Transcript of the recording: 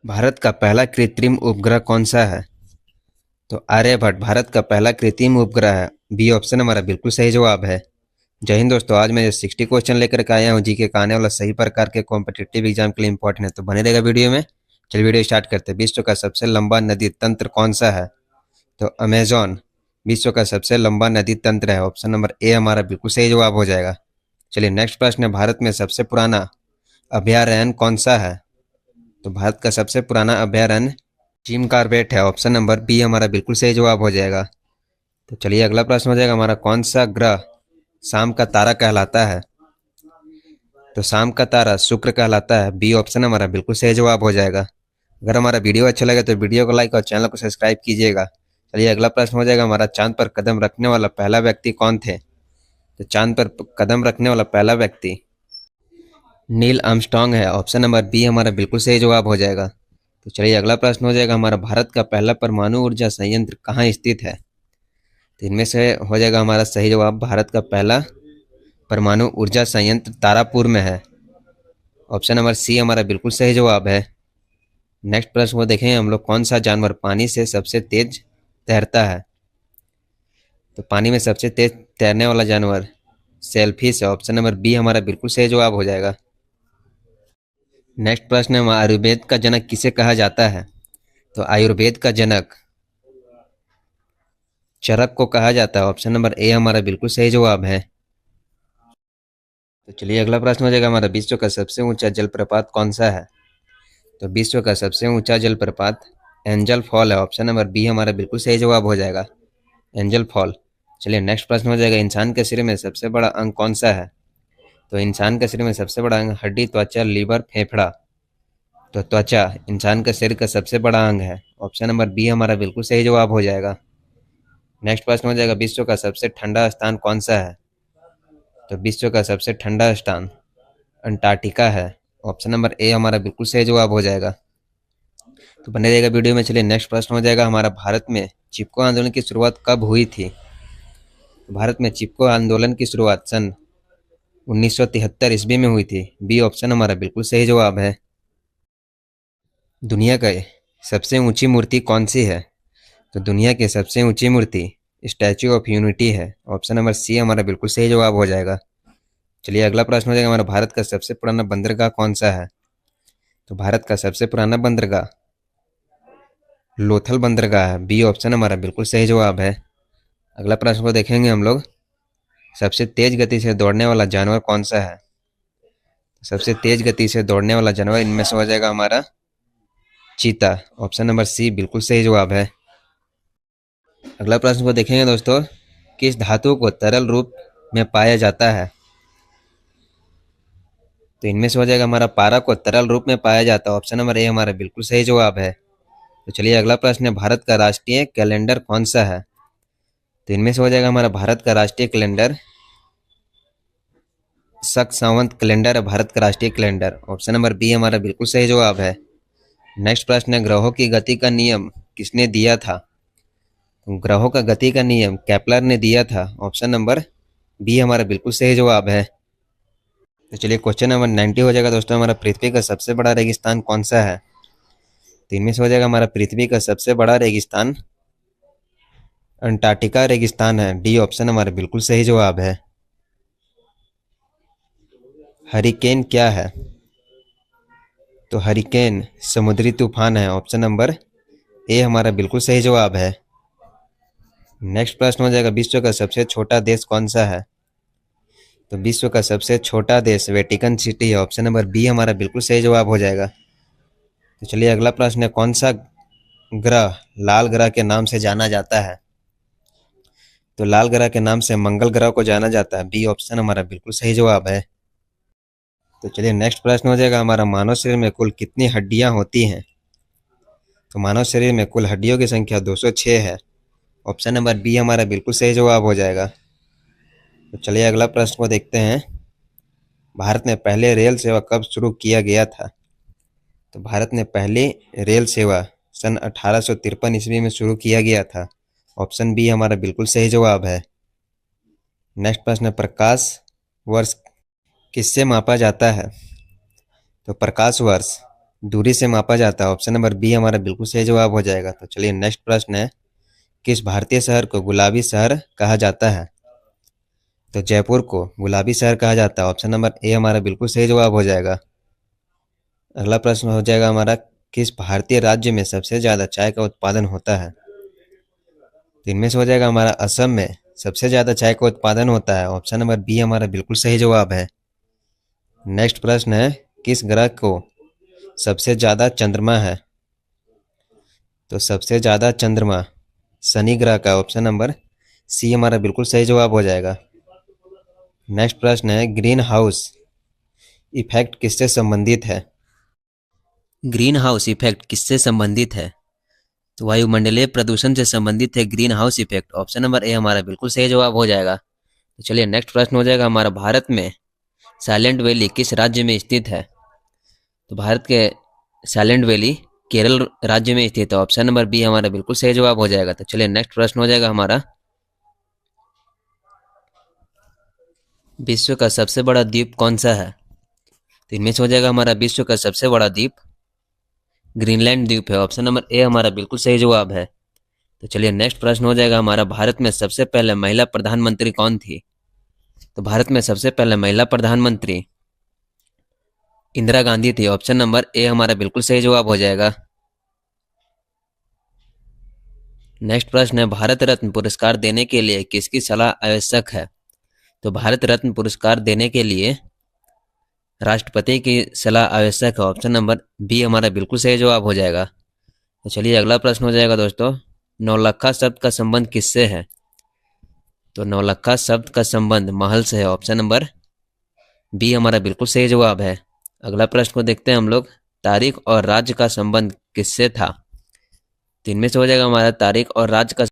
भारत का पहला कृत्रिम उपग्रह कौन सा है? तो आर्यभट्ट भारत का पहला कृत्रिम उपग्रह है। बी ऑप्शन हमारा बिल्कुल सही जवाब है। जय हिंद दोस्तों, आज मैं जो 60 क्वेश्चन लेकर के आया हूँ जीके का, आने वाला सही प्रकार के कॉम्पिटिटिव एग्जाम के लिए इंपॉर्टेंट है, तो बने रहेगा वीडियो में। चलिए वीडियो स्टार्ट करते हैं। विश्व का सबसे लंबा नदी तंत्र कौन सा है? तो अमेजॉन विश्व का सबसे लंबा नदी तंत्र है। ऑप्शन नंबर ए हमारा बिल्कुल सही जवाब हो जाएगा। चलिए नेक्स्ट प्रश्न है, भारत में सबसे पुराना अभयारण्य कौन सा है? तो भारत का सबसे पुराना अभयारण्य जिम कॉर्बेट है। ऑप्शन नंबर बी हमारा बिल्कुल सही जवाब हो जाएगा। तो चलिए अगला प्रश्न हो जाएगा हमारा, कौन सा ग्रह शाम का तारा कहलाता है? तो शाम का तारा शुक्र कहलाता है। बी ऑप्शन हमारा बिल्कुल सही जवाब हो जाएगा। अगर हमारा वीडियो अच्छा लगे तो वीडियो को लाइक और चैनल को सब्सक्राइब कीजिएगा। चलिए अगला प्रश्न हो जाएगा हमारा, चांद पर कदम रखने वाला पहला व्यक्ति कौन थे? तो चांद पर कदम रखने वाला पहला व्यक्ति नील आर्मस्ट्रांग है। ऑप्शन नंबर बी हमारा बिल्कुल सही जवाब हो जाएगा। तो चलिए अगला प्रश्न हो जाएगा हमारा, भारत का पहला परमाणु ऊर्जा संयंत्र कहाँ स्थित है? तो इनमें से हो जाएगा हमारा सही जवाब, भारत का पहला परमाणु ऊर्जा संयंत्र तारापुर में है। ऑप्शन नंबर सी हमारा बिल्कुल सही जवाब है। नेक्स्ट प्रश्न को देखें हम लोग, कौन सा जानवर पानी से सबसे तेज तैरता है? तो पानी में सबसे तेज तैरने वाला जानवर सेलफिश है। ऑप्शन नंबर बी हमारा बिल्कुल सही जवाब हो जाएगा। नेक्स्ट प्रश्न है, आयुर्वेद का जनक किसे कहा जाता है? तो आयुर्वेद का जनक चरक को कहा जाता है। ऑप्शन नंबर ए हमारा बिल्कुल सही जवाब है। तो चलिए अगला प्रश्न हो जाएगा हमारा, विश्व का सबसे ऊंचा जलप्रपात कौन सा है? तो विश्व का सबसे ऊंचा जलप्रपात एंजल फॉल है। ऑप्शन नंबर बी हमारा बिल्कुल सही जवाब हो जाएगा, एंजल फॉल। चलिए नेक्स्ट प्रश्न हो जाएगा, इंसान के शरीर में सबसे बड़ा अंग कौन सा है? तो इंसान के शरीर में सबसे बड़ा अंग हड्डी, त्वचा, लीवर, फेफड़ा। तो त्वचा इंसान के शरीर का सबसे बड़ा अंग है। ऑप्शन नंबर बी हमारा बिल्कुल सही जवाब हो जाएगा। नेक्स्ट प्रश्न हो जाएगा, विश्व का सबसे ठंडा स्थान कौन सा है? तो विश्व का सबसे ठंडा स्थान अंटार्कटिका है। ऑप्शन नंबर ए हमारा बिल्कुल सही जवाब हो जाएगा। तो बने रहेगा वीडियो में। चलिए नेक्स्ट प्रश्न हो जाएगा हमारा, भारत में चिपको आंदोलन की शुरुआत कब हुई थी? भारत में चिपको आंदोलन की शुरुआत सन 1973 ईस्वी में हुई थी। बी ऑप्शन हमारा बिल्कुल सही जवाब है। दुनिया का सबसे ऊंची मूर्ति कौन सी है? तो दुनिया की सबसे ऊंची मूर्ति स्टैच्यू ऑफ यूनिटी है। ऑप्शन नंबर सी हमारा बिल्कुल सही जवाब हो जाएगा। चलिए अगला प्रश्न हो जाएगा हमारा, भारत का सबसे पुराना बंदरगाह कौन सा है? तो भारत का सबसे पुराना बंदरगाह लोथल बंदरगाह है। बी ऑप्शन हमारा बिल्कुल सही जवाब है। अगला प्रश्न को देखेंगे हम लोग, सबसे तेज गति से दौड़ने वाला जानवर कौन सा है? सबसे तेज गति से दौड़ने वाला जानवर इनमें से हो जाएगा हमारा चीता। ऑप्शन नंबर सी बिल्कुल सही जवाब है। अगला प्रश्न को देखेंगे दोस्तों, किस धातु को तरल रूप में पाया जाता है? तो इनमें से हो जाएगा हमारा पारा को तरल रूप में पाया जाता है। ऑप्शन नंबर ए हमारा बिल्कुल सही जवाब है। तो चलिए अगला प्रश्न है, भारत का राष्ट्रीय कैलेंडर कौन सा है? तो इनमें से हो जाएगा हमारा भारत का राष्ट्रीय कैलेंडर शक सावंत कैलेंडर है। भारत का राष्ट्रीय कैलेंडर। ऑप्शन नंबर बी हमारा बिल्कुल सही जवाब है। नेक्स्ट प्रश्न है, ग्रहों की गति का नियम किसने दिया था? ग्रहों का गति का नियम केपलर ने दिया था। ऑप्शन नंबर बी हमारा बिल्कुल सही जवाब है। तो चलिए क्वेश्चन नंबर 90 हो जाएगा दोस्तों हमारा, पृथ्वी का सबसे बड़ा रेगिस्तान कौन सा है? तो इनमें से हो जाएगा हमारा पृथ्वी का सबसे बड़ा रेगिस्तान अंटार्कटिका रेगिस्तान है। डी ऑप्शन हमारा बिल्कुल सही जवाब है। हरिकेन क्या है? तो हरिकेन समुद्री तूफान है। ऑप्शन नंबर ए हमारा बिल्कुल सही जवाब है। नेक्स्ट प्रश्न हो जाएगा, विश्व का सबसे छोटा देश कौन सा है? तो विश्व का सबसे छोटा देश वेटिकन सिटी है। ऑप्शन नंबर बी हमारा बिल्कुल सही जवाब हो जाएगा। तो चलिए अगला प्रश्न है, कौन सा ग्रह लाल ग्रह के नाम से जाना जाता है? तो लाल ग्रह के नाम से मंगल ग्रह को जाना जाता है। बी ऑप्शन हमारा बिल्कुल सही जवाब है। तो चलिए नेक्स्ट प्रश्न हो जाएगा हमारा, मानव शरीर में कुल कितनी हड्डियां होती हैं? तो मानव शरीर में कुल हड्डियों की संख्या 206 है। ऑप्शन नंबर बी हमारा बिल्कुल सही जवाब हो जाएगा। तो चलिए अगला प्रश्न को देखते हैं, भारत में पहले रेल सेवा कब शुरू किया गया था? तो भारत में पहली रेल सेवा सन 1853 ईस्वी में शुरू किया गया था। ऑप्शन बी हमारा बिल्कुल सही जवाब है। नेक्स्ट प्रश्न है, प्रकाश वर्ष किससे मापा जाता है? तो प्रकाश वर्ष दूरी से मापा जाता है। ऑप्शन नंबर बी हमारा बिल्कुल सही जवाब हो जाएगा। तो चलिए नेक्स्ट प्रश्न है, किस भारतीय शहर को गुलाबी शहर कहा जाता है? तो जयपुर को गुलाबी शहर कहा जाता है। ऑप्शन नंबर ए हमारा बिल्कुल सही जवाब हो जाएगा। अगला प्रश्न हो जाएगा हमारा, किस भारतीय राज्य में सबसे ज्यादा चाय का उत्पादन होता है? तो इनमें से हो जाएगा हमारा असम में सबसे ज्यादा चाय का उत्पादन होता है। ऑप्शन नंबर बी हमारा बिल्कुल सही जवाब है। नेक्स्ट प्रश्न है, किस ग्रह को सबसे ज्यादा चंद्रमा है? तो सबसे ज्यादा चंद्रमा शनि ग्रह का। ऑप्शन नंबर सी हमारा बिल्कुल सही जवाब हो जाएगा। नेक्स्ट प्रश्न है, ग्रीन हाउस इफेक्ट किससे संबंधित है? ग्रीन हाउस इफेक्ट किससे संबंधित है? तो वायुमंडलीय प्रदूषण से संबंधित है green house effect. Option number A हमारा बिल्कुल सही जवाब हो जाएगा। तो चलिए नेक्स्ट प्रश्न हो जाएगा हमारा, भारत में साइलेंट वैली किस राज्य में स्थित है? तो भारत के साइलेंट वैली केरल राज्य में स्थित है। ऑप्शन नंबर बी हमारा बिल्कुल सही जवाब हो जाएगा। तो चलिए नेक्स्ट प्रश्न हो जाएगा हमारा, विश्व का सबसे बड़ा द्वीप कौन सा है? तो इनमें से हो जाएगा हमारा, विश्व का सबसे बड़ा द्वीप ग्रीनलैंड द्वीप है। ऑप्शन नंबर ए हमारा बिल्कुल सही जवाब है। तो चलिए नेक्स्ट प्रश्न हो जाएगा हमारा, भारत में सबसे पहले महिला प्रधानमंत्री कौन थी? तो भारत में सबसे पहले महिला प्रधानमंत्री इंदिरा गांधी थी। ऑप्शन नंबर ए हमारा बिल्कुल सही जवाब हो जाएगा। नेक्स्ट प्रश्न है, भारत रत्न पुरस्कार देने के लिए किसकी सलाह आवश्यक है? तो भारत रत्न पुरस्कार देने के लिए राष्ट्रपति की सलाह आवश्यक है। ऑप्शन नंबर बी हमारा बिल्कुल सही जवाब हो जाएगा। तो चलिए अगला प्रश्न हो जाएगा दोस्तों, नौलखा शब्द का संबंध किससे है? तो नौलखा शब्द का संबंध महल से है। ऑप्शन नंबर बी हमारा बिल्कुल सही जवाब है। अगला प्रश्न को देखते हैं हम लोग, तारीख और राज्य का संबंध किससे था? तो इनमें से हो जाएगा हमारा, तारीख और राज्य का